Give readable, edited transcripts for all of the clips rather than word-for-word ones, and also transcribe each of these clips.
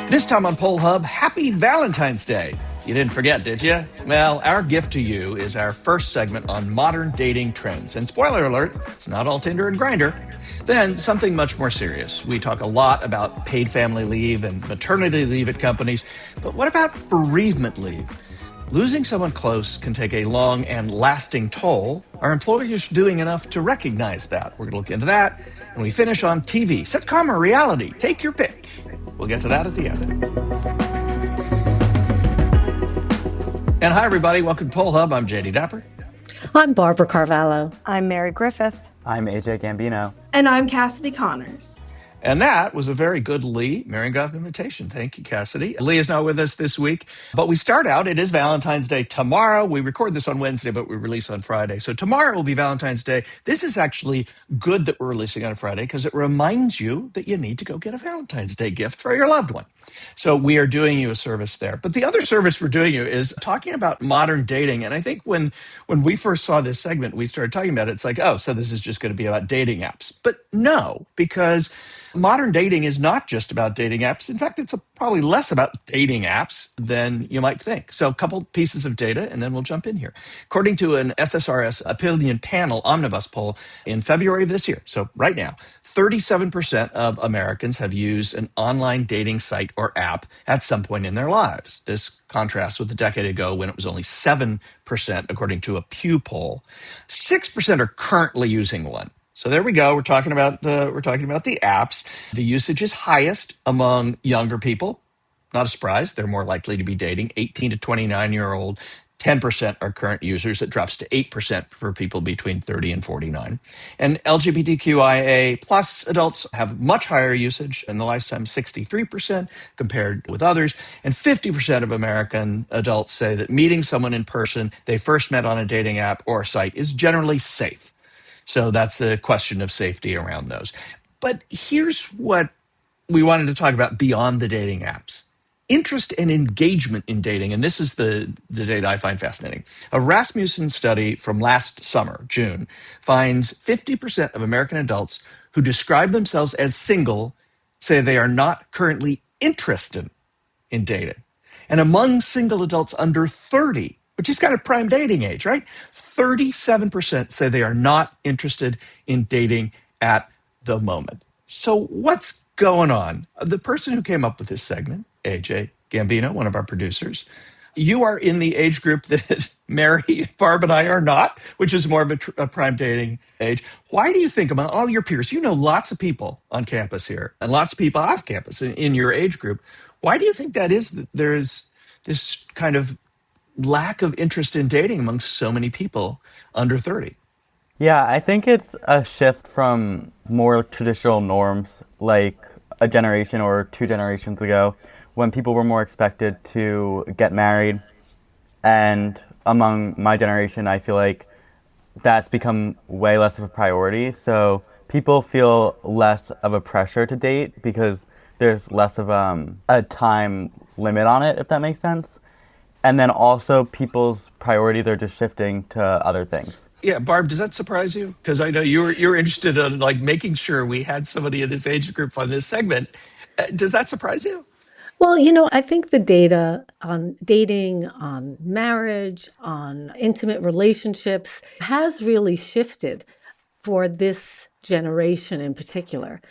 This time on Poll Hub, happy Valentine's Day. You didn't forget, did you? Well, our gift to you is our first segment on modern dating trends. And spoiler alert, it's not all Tinder and Grindr. Then something much more serious. We talk a lot about paid family leave and maternity leave at companies, but what about bereavement leave? Losing someone close can take a long and lasting toll. Are employers doing enough to recognize that? We're going to look into that. And we finish on TV, sitcom or reality. Take your pick. We'll get to that at the end. And hi, everybody. Welcome to Poll Hub. I'm JD Dapper. I'm Barbara Carvalho. I'm Mary Griffith. I'm AJ Gambino. And I'm Cassidy Connors. And that was a very good Lee Mariengoff invitation. Thank you, Cassidy. Lee is not with us this week, but we start out. It is Valentine's Day tomorrow. We record this on Wednesday, but we release on Friday. So tomorrow will be Valentine's Day. This is actually good that we're releasing on a Friday because it reminds you that you need to go get a Valentine's Day gift for your loved one. So we are doing you a service there. But the other service we're doing you is talking about modern dating. And I think when we first saw this segment, we started talking about it. It's like, oh, so this is just going to be about dating apps. But no, because modern dating is not just about dating apps. In fact, it's probably less about dating apps than you might think. So a couple pieces of data, and then we'll jump in here. According to an SSRS opinion panel omnibus poll in February of this year, so right now, 37% of Americans have used an online dating site or app at some point in their lives. This contrasts with a decade ago when it was only 7%, according to a Pew poll. 6% are currently using one. So there we go. We're talking about the apps. The usage is highest among younger people. Not a surprise. They're more likely to be dating. 18 to 29-year-old, 10% are current users. It drops to 8% for people between 30 and 49. And LGBTQIA plus adults have much higher usage in the lifetime, 63% compared with others. And 50% of American adults say that meeting someone in person they first met on a dating app or site is generally safe. So that's the question of safety around those. But here's what we wanted to talk about beyond the dating apps. Interest and engagement in dating, and this is the data I find fascinating. A Rasmussen study from last summer, June, finds 50% of American adults who describe themselves as single say they are not currently interested in dating. And among single adults under 30, which is kind of prime dating age, right? 37% say they are not interested in dating at the moment. So what's going on? The person who came up with this segment, AJ Gambino, one of our producers, you are in the age group that Mary, Barb, and I are not, which is more of a prime dating age. Why do you think among all your peers, you know lots of people on campus here and lots of people off campus in your age group, why do you think that is that there's this kind of lack of interest in dating amongst so many people under 30? Yeah, I think it's a shift from more traditional norms like a generation or two generations ago when people were more expected to get married. And among my generation, I feel like that's become way less of a priority. So people feel less of a pressure to date because there's less of a time limit on it, if that makes sense. And then also people's priorities are just shifting to other things. Yeah, Barb, does that surprise you? Because I know you're interested in like making sure we had somebody in this age group on this segment. Does that surprise you? Well, I think the data on dating, on marriage, on intimate relationships has really shifted for this generation in particular.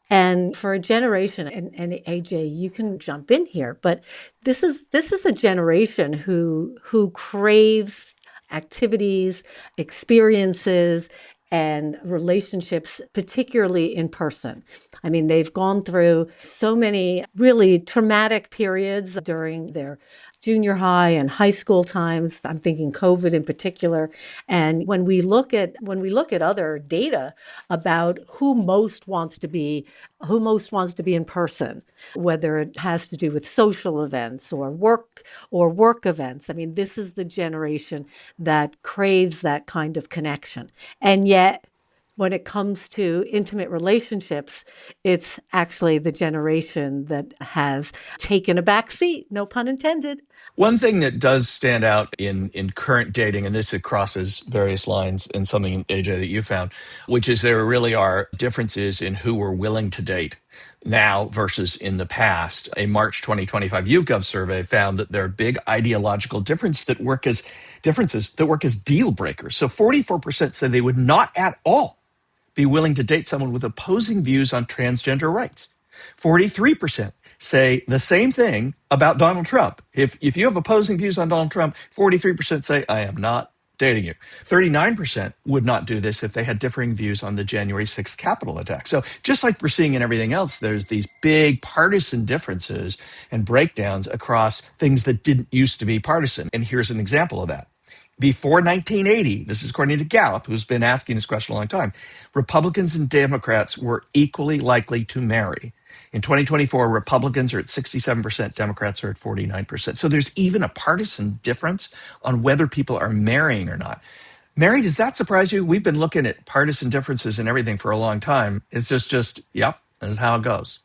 And for a generation, and AJ, you can jump in here, but this is a generation who craves activities, experiences, and relationships, particularly in person. I mean, they've gone through so many really traumatic periods during their junior high and high school times. I'm thinking COVID in particular. And when we look at other data about who most wants to be in person, whether it has to do with social events or work events. I mean, this is the generation that craves that kind of connection. And yet, when it comes to intimate relationships, it's actually the generation that has taken a back seat, no pun intended. One thing that does stand out in current dating, and this it crosses various lines in something, AJ, that you found, which is there really are differences in who we're willing to date. now versus in the past. A March 2025 YouGov survey found that there are big ideological differences that work as deal breakers. So 44% said they would not at all be willing to date someone with opposing views on transgender rights. 43% say the same thing about Donald Trump. If you have opposing views on Donald Trump, 43% say, I am not dating you. 39% would not do this if they had differing views on the January 6th Capitol attack. So just like we're seeing in everything else, there's these big partisan differences and breakdowns across things that didn't used to be partisan. And here's an example of that. Before 1980, this is according to Gallup, who's been asking this question a long time, Republicans and Democrats were equally likely to marry. In 2024, Republicans are at 67%, Democrats are at 49%. So there's even a partisan difference on whether people are marrying or not. Mary, does that surprise you? We've been looking at partisan differences and everything for a long time. It's just yep, that's how it goes.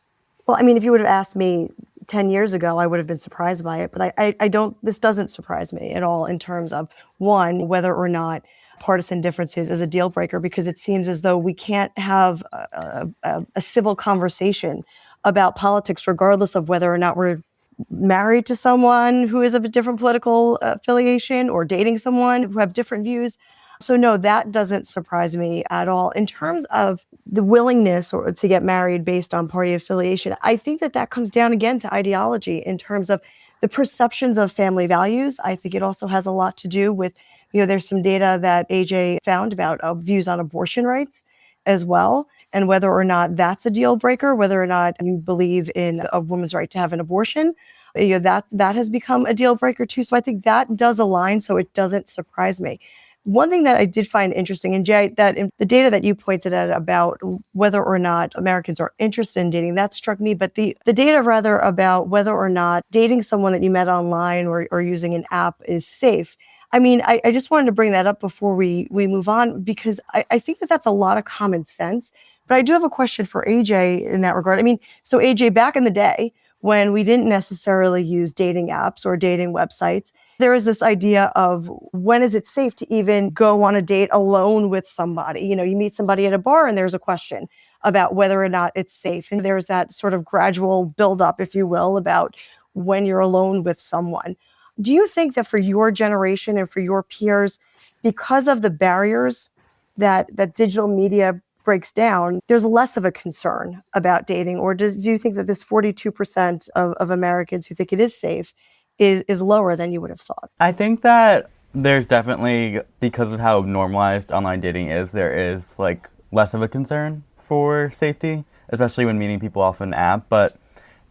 Well, I mean, if you would have asked me 10 years ago, I would have been surprised by it. But I don't, this doesn't surprise me at all in terms of, one, whether or not partisan differences is a deal breaker, because it seems as though we can't have a civil conversation about politics, regardless of whether or not we're married to someone who is of a different political affiliation or dating someone who have different views. So no, that doesn't surprise me at all. In terms of the willingness to get married based on party affiliation, I think that comes down again to ideology in terms of the perceptions of family values. I think it also has a lot to do with, there's some data that AJ found about views on abortion rights as well, and whether or not that's a deal breaker, whether or not you believe in a woman's right to have an abortion, that has become a deal breaker too. So I think that does align, so it doesn't surprise me. One thing that I did find interesting, and Jay, that in the data that you pointed at about whether or not Americans are interested in dating, that struck me. But the data rather about whether or not dating someone that you met online or using an app is safe. I mean, I just wanted to bring that up before we move on, because I think that's a lot of common sense. But I do have a question for AJ in that regard. I mean, so AJ, back in the day, when we didn't necessarily use dating apps or dating websites, there is this idea of when is it safe to even go on a date alone with somebody? You meet somebody at a bar and there's a question about whether or not it's safe. And there's that sort of gradual buildup, if you will, about when you're alone with someone. Do you think that for your generation and for your peers, because of the barriers that digital media breaks down, there's less of a concern about dating? Or do you think that this 42% of Americans who think it is safe is lower than you would have thought? I think that there's definitely, because of how normalized online dating is, there is like less of a concern for safety, especially when meeting people off an app. But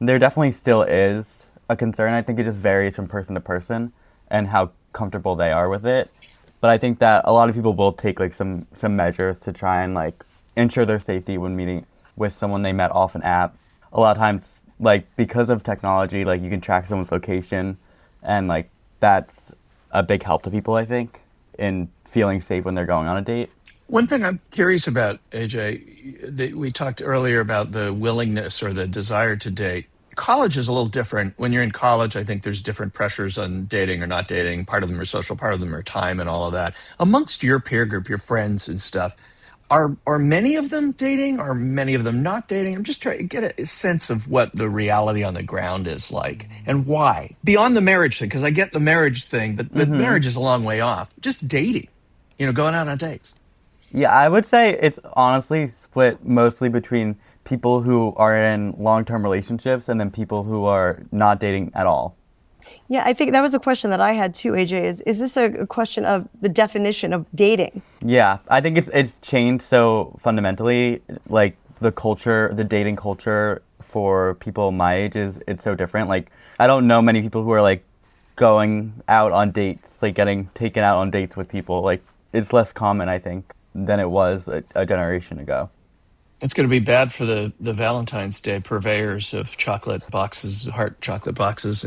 there definitely still is a concern. I think it just varies from person to person and how comfortable they are with it. But I think that a lot of people will take like some measures to try and like ensure their safety when meeting with someone they met off an app. A lot of times, like, because of technology, like, you can track someone's location, and like that's a big help to people, I think, in feeling safe when they're going on a date. One thing I'm curious about, AJ, we talked earlier about the willingness or the desire to date. College is a little different. When you're in college, I think there's different pressures on dating or not dating. Part of them are social, part of them are time and all of that. Amongst your peer group, your friends and stuff, are many of them dating? Are many of them not dating? I'm just trying to get a sense of what the reality on the ground is like and why. Beyond the marriage thing, because I get the marriage thing, but marriage is a long way off. Just dating, going out on dates. Yeah, I would say it's honestly split mostly between people who are in long-term relationships and then people who are not dating at all. Yeah, I think that was a question that I had too, AJ. Is this a question of the definition of dating? Yeah, I think it's changed so fundamentally. Like the dating culture for people my age it's so different. Like I don't know many people who are like going out on dates, like getting taken out on dates with people. Like it's less common, I think, than it was a generation ago. It's going to be bad for the Valentine's Day purveyors of chocolate boxes, heart chocolate boxes,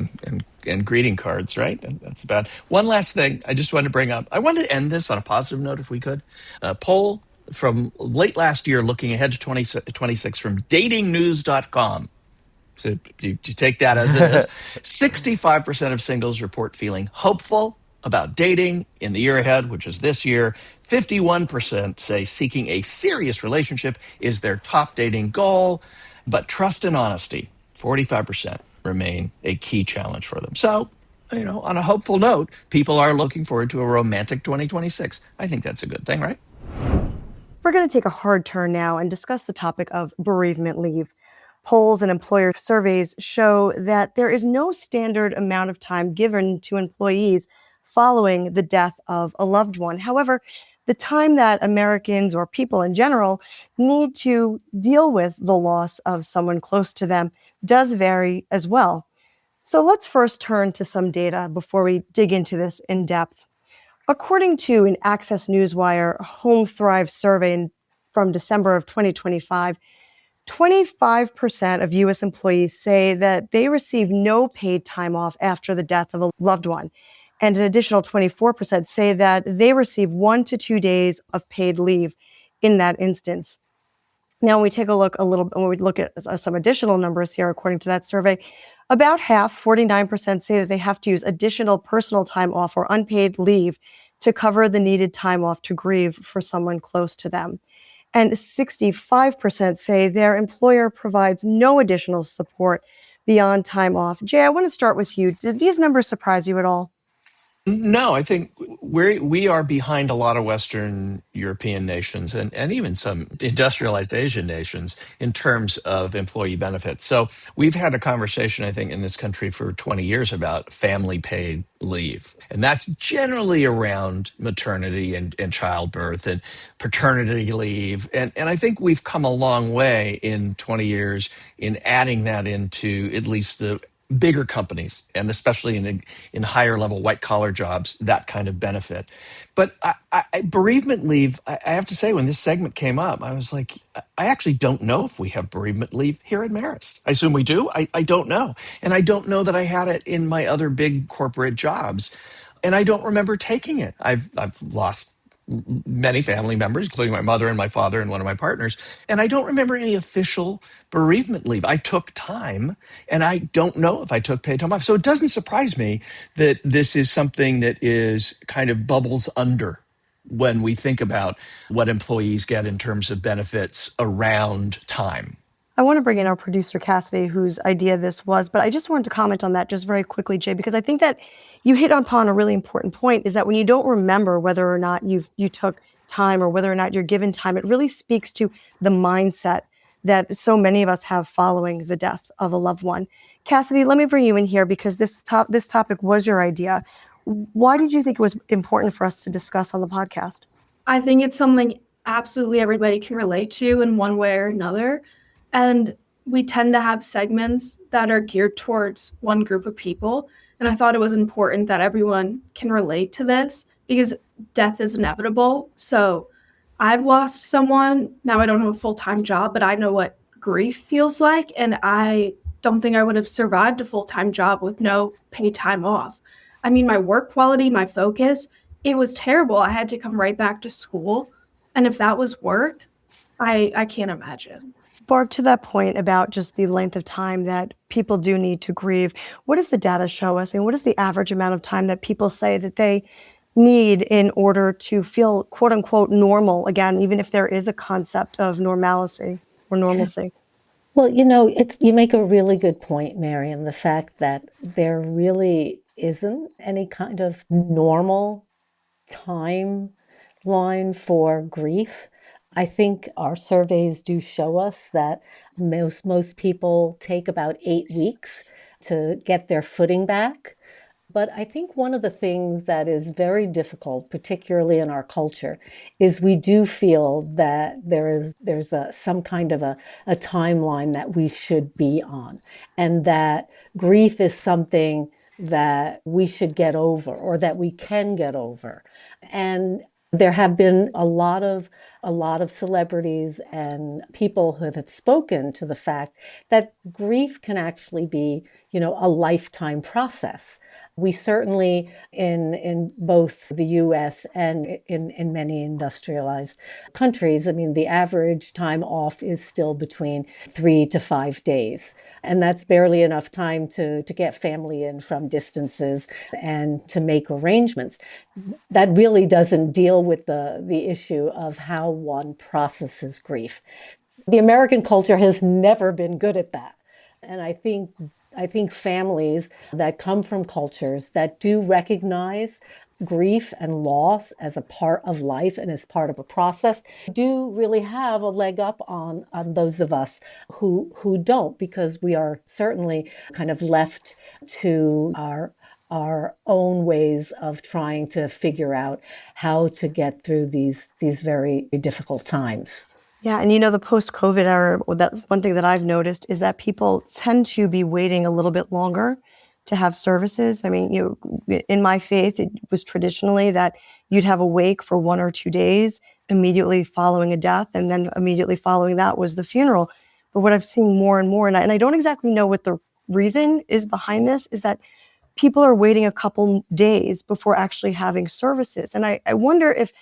and greeting cards, right? And that's bad. One last thing I just wanted to bring up. I wanted to end this on a positive note, if we could. A poll from late last year looking ahead to 2026 from datingnews.com. So you take that as it is. 65% of singles report feeling hopeful about dating in the year ahead, which is this year. 51% say seeking a serious relationship is their top dating goal. But trust and honesty, 45% remain a key challenge for them. So, on a hopeful note, people are looking forward to a romantic 2026. I think that's a good thing, right? We're going to take a hard turn now and discuss the topic of bereavement leave. Polls and employer surveys show that there is no standard amount of time given to employees following the death of a loved one. However, the time that Americans or people in general need to deal with the loss of someone close to them does vary as well. So let's first turn to some data before we dig into this in depth. According to an Access Newswire Home Thrive survey from December of 2025, 25% of U.S. employees say that they receive no paid time off after the death of a loved one. And an additional 24% say that they receive 1 to 2 days of paid leave in that instance. Now, when we take a look when we look at some additional numbers here, according to that survey, about half, 49%, say that they have to use additional personal time off or unpaid leave to cover the needed time off to grieve for someone close to them. And 65% say their employer provides no additional support beyond time off. Jay, I want to start with you. Did these numbers surprise you at all? No, I think we are behind a lot of Western European nations and even some industrialized Asian nations in terms of employee benefits. So we've had a conversation, I think, in this country for 20 years about family paid leave. And that's generally around maternity and childbirth and paternity leave. And I think we've come a long way in 20 years in adding that into at least the bigger companies, and especially in higher level white collar jobs, that kind of benefit. But bereavement leave, I have to say, when this segment came up, I was like, I actually don't know if we have bereavement leave here at Marist. I assume we do. I don't know. And I don't know that I had it in my other big corporate jobs. And I don't remember taking it. I've lost many family members, including my mother and my father and one of my partners. And I don't remember any official bereavement leave. I took time, and I don't know if I took paid time off. So it doesn't surprise me that this is something that is kind of bubbles under when we think about what employees get in terms of benefits around time. I want to bring in our producer, Cassidy, whose idea this was, but I just wanted to comment on that just very quickly, Jay, because I think that you hit upon a really important point, is that when you don't remember whether or not you took time or whether or not you're given time, it really speaks to the mindset that so many of us have following the death of a loved one. Cassidy, let me bring you in here because this topic was your idea. Why did you think it was important for us to discuss on the podcast? I think it's something absolutely everybody can relate to in one way or another. And we tend to have segments that are geared towards one group of people. And I thought it was important that everyone can relate to this because death is inevitable. So I've lost someone. Now I don't have a full-time job, but I know what grief feels like. And I don't think I would have survived a full-time job with no paid time off. I mean, my work quality, my focus, it was terrible. I had to come right back to school. And if that was work, I can't imagine. Barb, to that point about just the length of time that people do need to grieve, what does the data show us? And what is the average amount of time that people say that they need in order to feel quote unquote normal again, even if there is a concept of normalcy or normalcy? Well, you make a really good point, Marion, the fact that there really isn't any kind of normal timeline for grief. I think our surveys do show us that most people take about 8 weeks to get their footing back. But I think one of the things that is very difficult, particularly in our culture, is we do feel that there's some kind of a timeline that we should be on, and that grief is something that we should get over or that we can get over. And there have been a lot of celebrities and people who have spoken to the fact that grief can actually be, a lifetime process. We certainly in both the US and in many industrialized countries, I mean, the average time off is still between 3 to 5 days. And that's barely enough time to get family in from distances and to make arrangements. That really doesn't deal with the issue of how one processes grief. The American culture has never been good at that. And I think families that come from cultures that do recognize grief and loss as a part of life and as part of a process do really have a leg up on those of us who don't, because we are certainly kind of left to our own ways of trying to figure out how to get through these very difficult times. Yeah, and you know, the post-COVID era, well, that's one thing that I've noticed is that people tend to be waiting a little bit longer to have services. I mean, in my faith, it was traditionally that you'd have a wake for 1 or 2 days immediately following a death, and then immediately following that was the funeral. But what I've seen more and more, and I don't exactly know what the reason is behind this, is that people are waiting a couple days before actually having services. And I wonder if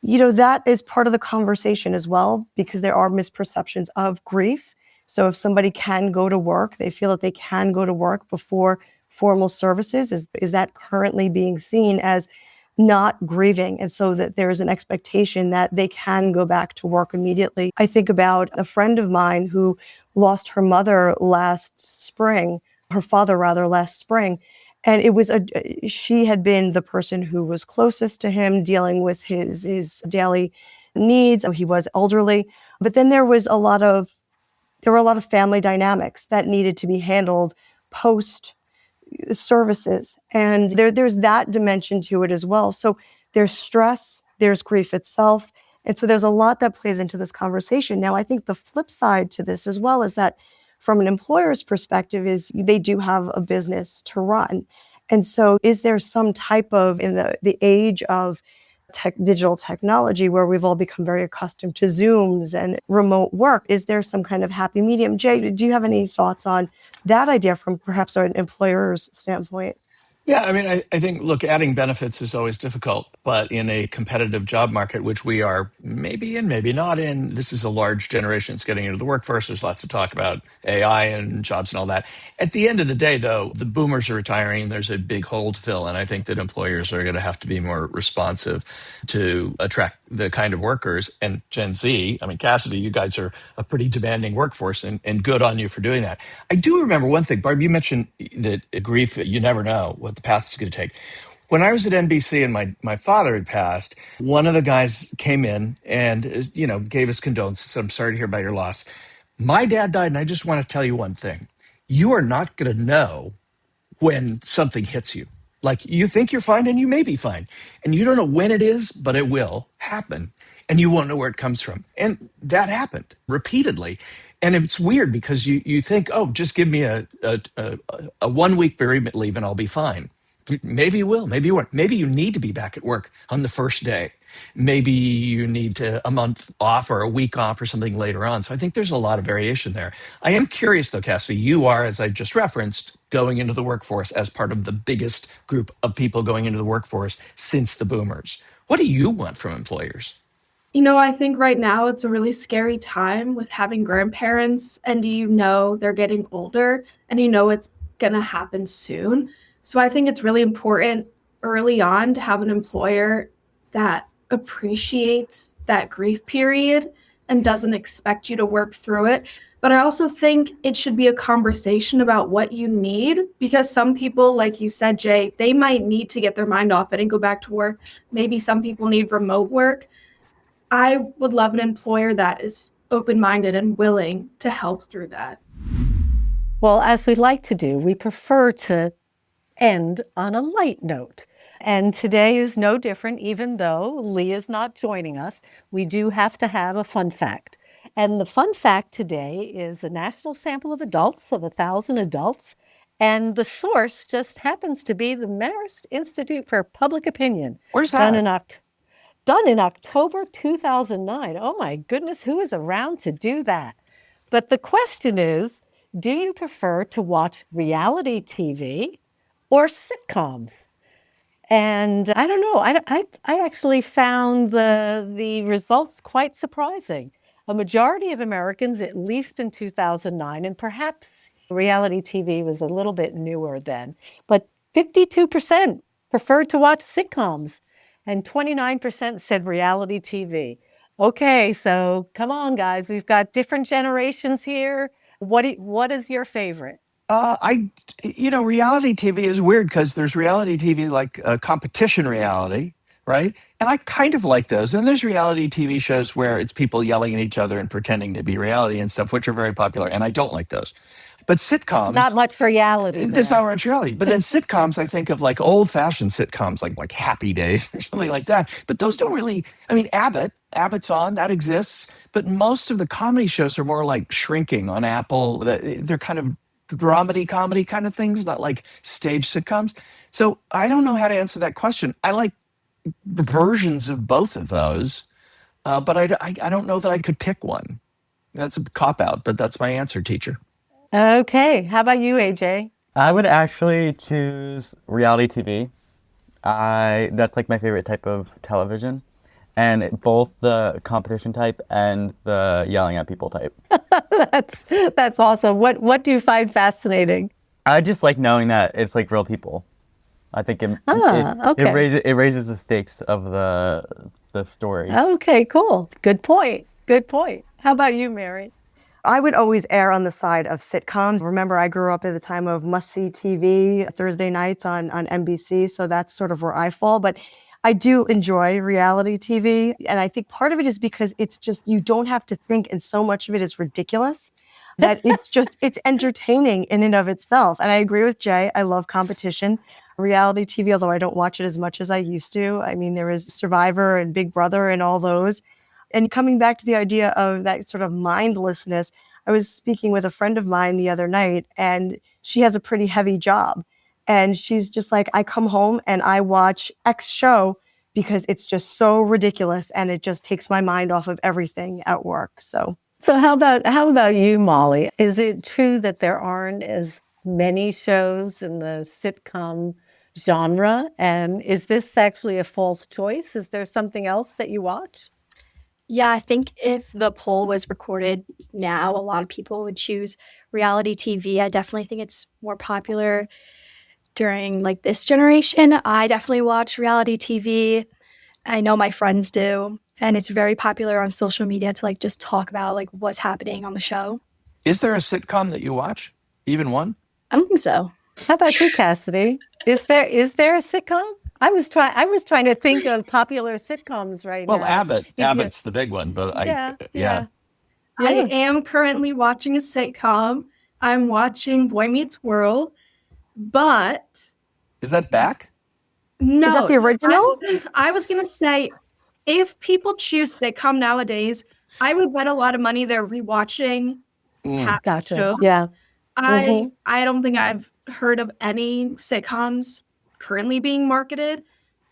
that is part of the conversation as well, because there are misperceptions of grief. So if somebody can go to work, they feel that they can go to work before formal services, is that currently being seen as not grieving? And so that there is an expectation that they can go back to work immediately. I think about a friend of mine who lost her mother last spring, her father rather, last spring. And it was she had been the person who was closest to him, dealing with his daily needs. He was elderly, but then there were a lot of family dynamics that needed to be handled post services. And there's that dimension to it as well. So there's stress, there's grief itself. And so there's a lot that plays into this conversation. Now, I think the flip side to this as well is that from an employer's perspective is they do have a business to run. And so is there some type of, in the age of digital technology where we've all become very accustomed to Zooms and remote work, is there some kind of happy medium? Jay, do you have any thoughts on that idea from perhaps an employer's standpoint? Yeah, I mean, I think, look, adding benefits is always difficult, but in a competitive job market, which we are maybe in, maybe not in, this is a large generation that's getting into the workforce. There's lots of talk about AI and jobs and all that. At the end of the day, though, the boomers are retiring. There's a big hole to fill. And I think that employers are going to have to be more responsive to attract the kind of workers. And Gen Z, I mean, Cassidy, you guys are a pretty demanding workforce, and good on you for doing that. I do remember one thing, Barb, you mentioned that grief, you never know what the path is going to take. When I was at NBC and my father had passed, one of the guys came in and, gave us condolences. I'm sorry to hear about your loss. My dad died, and I just want to tell you one thing. You are not going to know when something hits you. Like, you think you're fine and you may be fine. And you don't know when it is, but it will happen. And you won't know where it comes from. And that happened repeatedly. And it's weird because you think, oh, just give me a 1 week bereavement leave and I'll be fine. Maybe you will, maybe you won't. Maybe you need to be back at work on the first day. Maybe you need a month off or a week off or something later on. So I think there's a lot of variation there. I am curious though, Cassie, you are, as I just referenced, going into the workforce as part of the biggest group of people going into the workforce since the boomers. What do you want from employers? I think right now it's a really scary time with having grandparents, and they're getting older, and it's going to happen soon. So I think it's really important early on to have an employer that appreciates that grief period and doesn't expect you to work through it. But I also think it should be a conversation about what you need, because some people, like you said, Jay, they might need to get their mind off it and go back to work. Maybe some people need remote work. I would love an employer that is open-minded and willing to help through that. Well, as we like to do, we prefer to end on a light note. And today is no different, even though Lee is not joining us. We do have to have a fun fact. And the fun fact today is a national sample of adults, of 1,000 adults. And the source just happens to be the Marist Institute for Public Opinion. Where's Done that? in October 2009. Oh my goodness, who is around to do that? But the question is, do you prefer to watch reality TV or sitcoms? And I don't know, I actually found the results quite surprising. A majority of Americans, at least in 2009, and perhaps reality TV was a little bit newer then, but 52% preferred to watch sitcoms and 29% said reality TV. Okay, so come on, guys. We've got different generations here. What is your favorite? Reality TV is weird because there's reality TV like competition reality, right? And I kind of like those. And there's reality TV shows where it's people yelling at each other and pretending to be reality and stuff, which are very popular. And I don't like those. But Not sitcoms, much reality there's not there. much reality. But then sitcoms, I think of like old fashioned sitcoms, like Happy Days or something like that. But those don't really. I mean, Abbott's on, that exists. But most of the comedy shows are more like Shrinking on Apple. They're kind of dramedy comedy kind of things, not like stage sitcoms. So I don't know how to answer that question. I like versions of both of those, but I don't know that I could pick one. That's a cop out, but that's my answer, teacher. Okay, how about you, AJ? I would actually choose reality TV. That's like my favorite type of television, and both the competition type and the yelling at people type. That's that's awesome. What do you find fascinating? I just like knowing that it's like real people. I think Okay. it raises the stakes of the story. Okay, cool. Good point. Good point. How about you, Mary? I would always err on the side of sitcoms. Remember, I grew up at the time of must-see TV, Thursday nights on NBC, so that's sort of where I fall. But I do enjoy reality TV, and I think part of it is because it's just, you don't have to think, and so much of it is ridiculous that it's entertaining in and of itself. And I agree with Jay. I love competition. Reality TV, although I don't watch it as much as I used to. I mean, there is Survivor and Big Brother and all those. And coming back to the idea of that sort of mindlessness, I was speaking with a friend of mine the other night, and she has a pretty heavy job. And she's just like, I come home and I watch X show because it's just so ridiculous and it just takes my mind off of everything at work. So how about you, Molly? Is it true that there aren't as many shows in the sitcom genre? And is this actually a false choice? Is there something else that you watch? Yeah, I think if the poll was recorded now, a lot of people would choose reality TV. I definitely think it's more popular during like this generation. I definitely watch reality TV. I know my friends do, and it's very popular on social media to like just talk about like what's happening on the show. Is there a sitcom that you watch? Even one? I don't think so. How about you, Cassidy? Is there a sitcom? I was trying to think of popular sitcoms right Well, now. Yeah, Abbott's the big one, but yeah, yeah. yeah, I yeah. am currently watching a sitcom. I'm watching Boy Meets World, but Is that back? no. Is that the original? I was going to say, if people choose sitcom nowadays, I would bet a lot of money they're rewatching past Gotcha. shows. Yeah. I don't think I've heard of any sitcoms currently being marketed,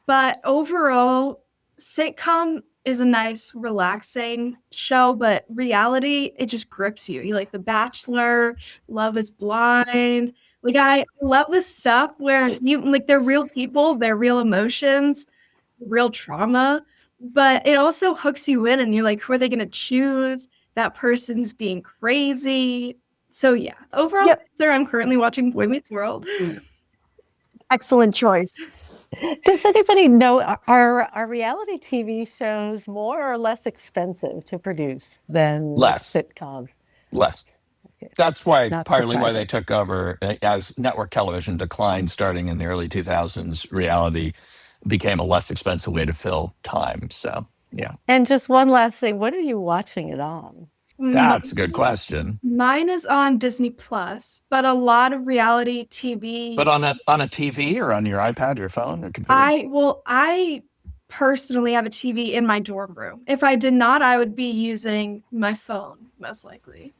but overall, sitcom is a nice, relaxing show, but reality, it just grips you. You like The Bachelor, Love is Blind. Like, I love this stuff where you like they're real people, they're real emotions, real trauma, but it also hooks you in and you're like, who are they going to choose? That person's being crazy. So yeah, overall, Yep. sir, I'm currently watching Boy Meets World. Excellent choice. Does anybody know, are reality TV shows more or less expensive to produce than Less. sitcoms? Less. That's why Not partly why they surprising. took over as network television declined starting in the early 2000s. Reality became a less expensive way to fill time. So, yeah, And just one last thing, what are you watching it on? that's a good question. Mine is on Disney Plus, but a lot of reality TV. But on a TV or on your iPad, your phone, or computer? I personally have a TV in my dorm room. If I did not, I would be using my phone most likely.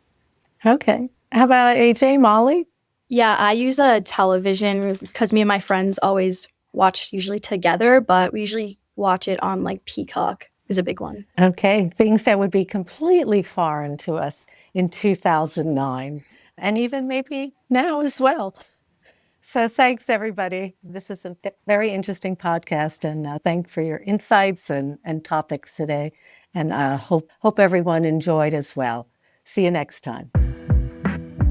Okay. How about AJ, Molly? Yeah, I use a television because me and my friends always watch usually together, but we usually watch it on like Peacock is a big one. Okay. Things that would be completely foreign to us in 2009 and even maybe now as well. So thanks, everybody. This is a very interesting podcast, and thank for your insights and topics today. And hope everyone enjoyed as well. See you next time.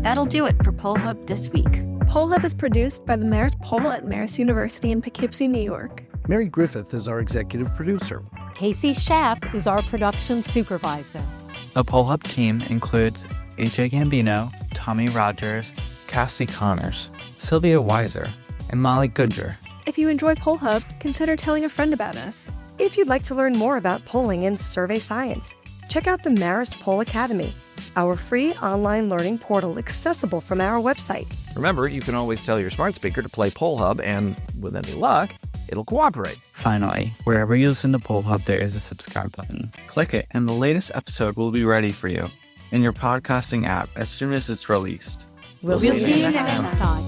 That'll do it for Poll Hub this week. Poll Hub is produced by the Merit Poll at Marist University in Poughkeepsie, New York. Mary Griffith is our executive producer. Casey Schaff is our production supervisor. The Poll Hub team includes AJ Gambino, Tommy Rogers, Cassie Connors, Sylvia Weiser, and Molly Goodger. If you enjoy Poll Hub, consider telling a friend about us. If you'd like to learn more about polling and survey science, check out the Marist Poll Academy, our free online learning portal accessible from our website. Remember, you can always tell your smart speaker to play Poll Hub, and with any luck, it'll cooperate. Finally, wherever you listen to Poll Hub, there is a subscribe button. Click it, and the latest episode will be ready for you in your podcasting app as soon as it's released. We'll see you next time.